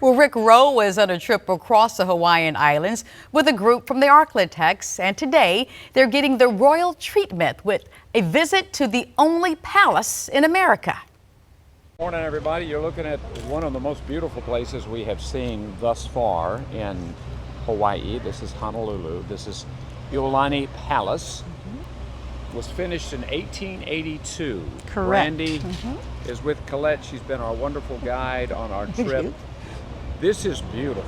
Well, Rick Rowe was on a trip across the Hawaiian Islands with a group from the Arklatex, and today they're getting the royal treatment with a visit to the only palace in America. Morning, everybody. You're looking at one of the most beautiful places we have seen thus far in Hawaii. This is Honolulu. This is Iolani Palace. Was finished in 1882. Correct. Randy is with Colette. She's been our wonderful guide on our trip. This is beautiful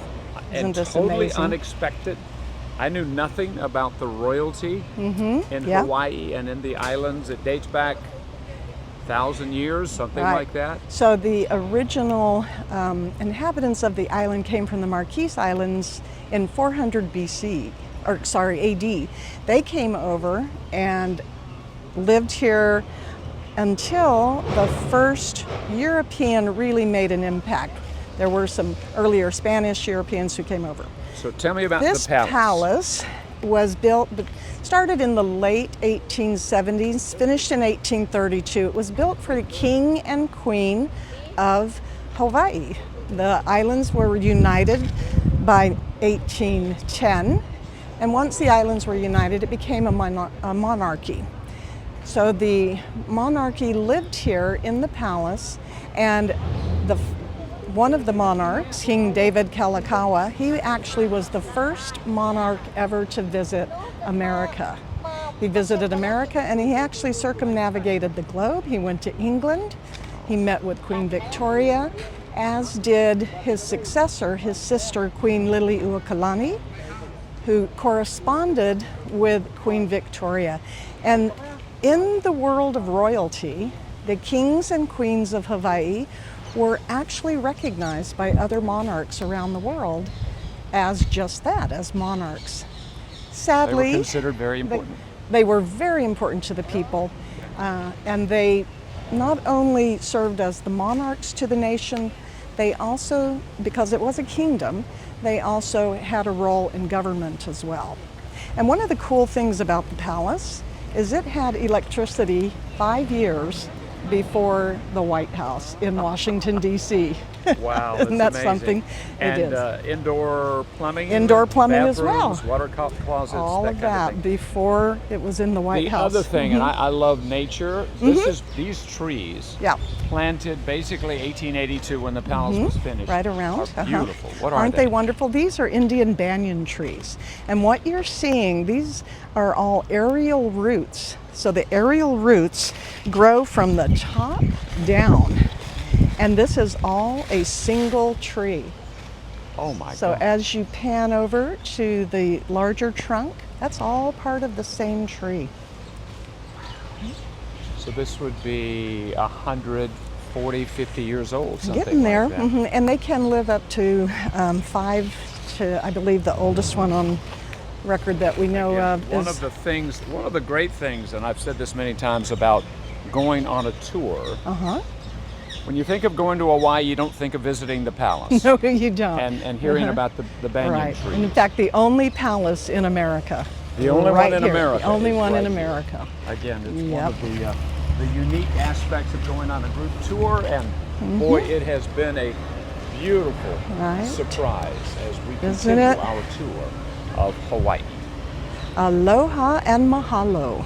and totally amazing? Unexpected. I knew nothing about the royalty in Hawaii and in the islands. It dates back 1,000 years, something like that. So the original inhabitants of the island came from the Marquise Islands in 400 BC, or sorry, AD. They came over and lived here until the first European really made an impact. There were some earlier Spanish Europeans who came over. So tell me about this the palace. This palace was started in the late 1870s, finished in 1832. It was built for the king and queen of Hawaii. The islands were united by 1810, and once the islands were united, it became a monarchy. So the monarchy lived here in the palace, and one of the monarchs, King David Kalakaua, he actually was the first monarch ever to visit America. He visited America and he actually circumnavigated the globe. He went to England, he met with Queen Victoria, as did his successor, his sister, Queen Liliuokalani, who corresponded with Queen Victoria. And in the world of royalty, the kings and queens of Hawaii were actually recognized by other monarchs around the world as just that, as monarchs. Sadly, they were considered very important. They were very important to the people, and they not only served as the monarchs to the nation, they also, because it was a kingdom, they also had a role in government as well. And one of the cool things about the palace is it had electricity 5 years before the White House in Washington, D.C. Wow, Isn't that amazing. Something? And it is. Indoor plumbing? Indoor plumbing as well. Water closets, all that of kind of that thing. Before it was in the White House. The other thing, and I love nature, these trees planted basically 1882 when the palace was finished. Right around. Are beautiful. What Aren't they? They wonderful? These are Indian banyan trees. And what you're seeing, these are all aerial roots. So the aerial roots grow from the top down. And this is all a single tree. Oh my God. So as you pan over to the larger trunk, that's all part of the same tree. So this would be 140, 50 years old, something Getting there. like that. And they can live up to 5 to, I believe the oldest one on record that we know of one of the great things, and I've said this many times about going on a tour. When you think of going to Hawaii, you don't think of visiting the palace. No, you don't. And hearing about the banyan trees. And in fact, the only palace in America. The only one in here. America. The only one in here. America. Again, it's one of the unique aspects of going on a group tour, and boy, it has been a beautiful surprise as we continue our tour of Hawaii. Aloha and mahalo.